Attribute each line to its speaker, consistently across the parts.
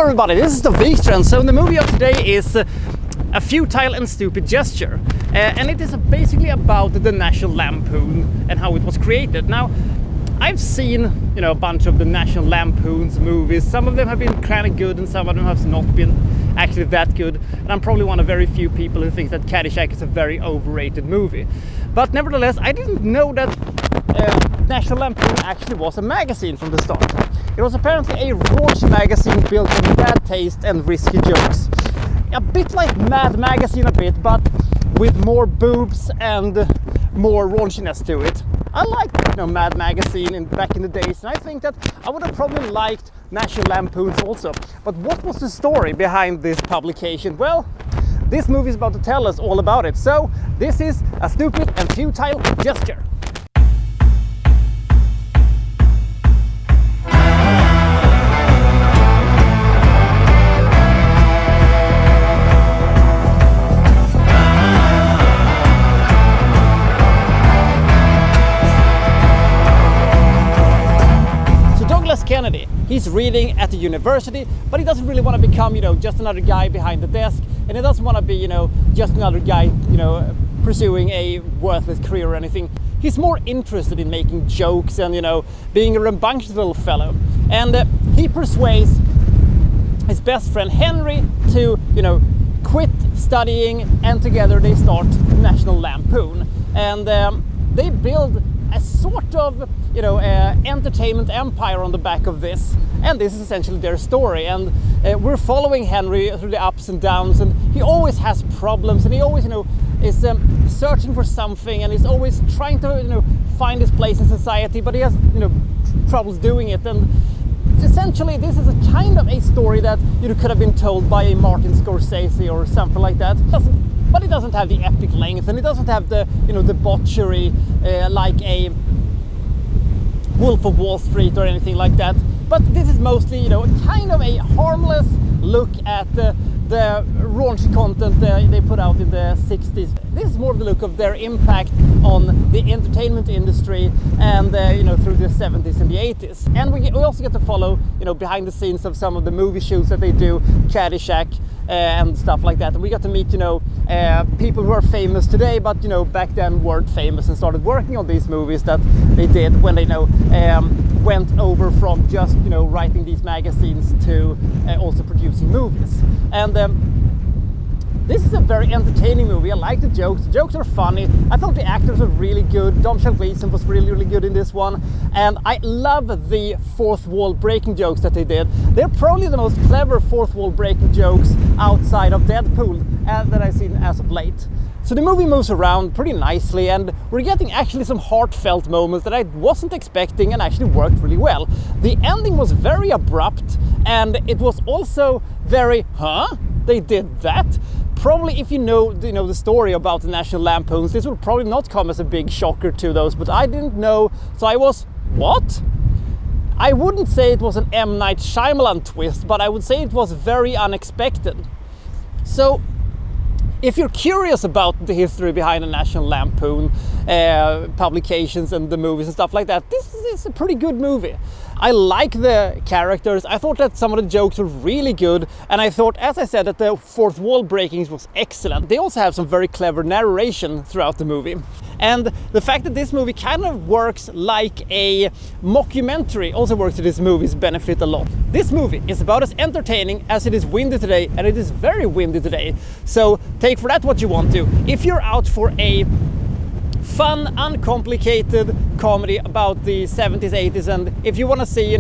Speaker 1: Hello everybody, this is the Wikstrand. So the movie of today is A Futile and Stupid Gesture. And it is basically about the National Lampoon and how it was created. Now, I've seen, a bunch of the National Lampoon's movies. Some of them have been kind of good and some of them have not been actually that good. And I'm probably one of very few people who thinks that Caddyshack is a very overrated movie. But nevertheless, I didn't know that National Lampoon actually was a magazine from the start. It was apparently a raunchy magazine built on bad taste and risky jokes. A bit like Mad Magazine a bit, but with more boobs and more raunchiness to it. I liked Mad Magazine back in the days, and I think that I would have probably liked National Lampoons also. But what was the story behind this publication? Well, this movie is about to tell us all about it. So this is A Stupid and Futile Gesture. Kennedy. He's reading at the university, but he doesn't really want to become, just another guy behind the desk, and he doesn't want to be, just another guy, pursuing a worthless career or anything. He's more interested in making jokes and, being a rambunctious little fellow. And he persuades his best friend Henry to, quit studying, and together they start National Lampoon. And they build a sort of, entertainment empire on the back of this, and this is essentially their story. And we're following Henry through the ups and downs, and he always has problems, and he always, is searching for something, and he's always trying to, find his place in society, but he has, troubles doing it. And essentially, this is a kind of a story that could have been told by a Martin Scorsese or something like that. But it doesn't have the epic length, and it doesn't have the, the debauchery like a Wolf of Wall Street or anything like that. But this is mostly, kind of a harmless look at the raunchy content they put out in the 60s. This is more of the look of their impact on the entertainment industry and, through the 70s and the 80s. And we also get to follow, behind the scenes of some of the movie shoots that they do, Caddyshack and stuff like that. And we got to meet, people who are famous today, but, back then weren't famous and started working on these movies that they did when they, went over from just, writing these magazines to also producing movies. And this is a very entertaining movie. I like the jokes. The jokes are funny. I thought the actors were really good. Domhnall Gleeson was really good in this one. And I love the fourth wall breaking jokes that they did. They're probably the most clever fourth wall breaking jokes outside of Deadpool that I've seen as of late. So the movie moves around pretty nicely, and we're getting actually some heartfelt moments that I wasn't expecting and actually worked really well. The ending was very abrupt, and it was also very, they did that? Probably if you know the story about the National Lampoons, this will probably not come as a big shocker to those, but I didn't know, so I was, what? I wouldn't say it was an M. Night Shyamalan twist, but I would say it was very unexpected. So, if you're curious about the history behind the National Lampoon publications and the movies and stuff like that, this is a pretty good movie. I like the characters. I thought that some of the jokes were really good, and I thought, as I said, that the fourth wall breakings was excellent. They also have some very clever narration throughout the movie. And the fact that this movie kind of works like a mockumentary also works to this movie's benefit a lot. This movie is about as entertaining as it is windy today, and it is very windy today. So take for that what you want to. If you're out for a fun, uncomplicated comedy about the 70s, 80s, and if you want to see,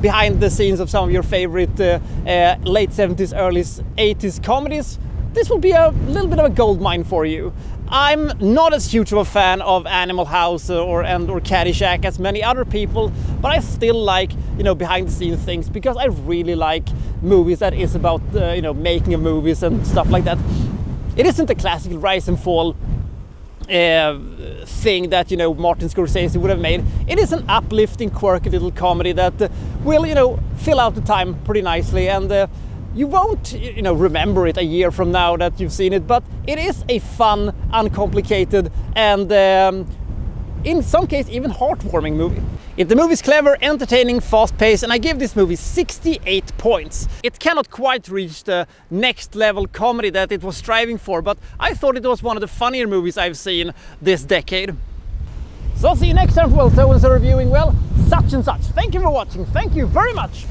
Speaker 1: behind the scenes of some of your favorite late 70s, early 80s comedies, this will be a little bit of a gold mine for you. I'm not as huge of a fan of Animal House or Caddyshack as many other people, but I still like, behind the scenes things, because I really like movies that is about, making of movies and stuff like that. It isn't a classic rise and fall thing that Martin Scorsese would have made. It is an uplifting, quirky little comedy that will fill out the time pretty nicely, and you won't remember it a year from now that you've seen it, but it is a fun, uncomplicated, and in some cases even heartwarming movie. If the movie's clever, entertaining, fast-paced, and I give this movie 68 points. It cannot quite reach the next level comedy that it was striving for, but I thought it was one of the funnier movies I've seen this decade. So I'll see you next time for so-and-so reviewing, well, such and such. Thank you for watching, thank you very much!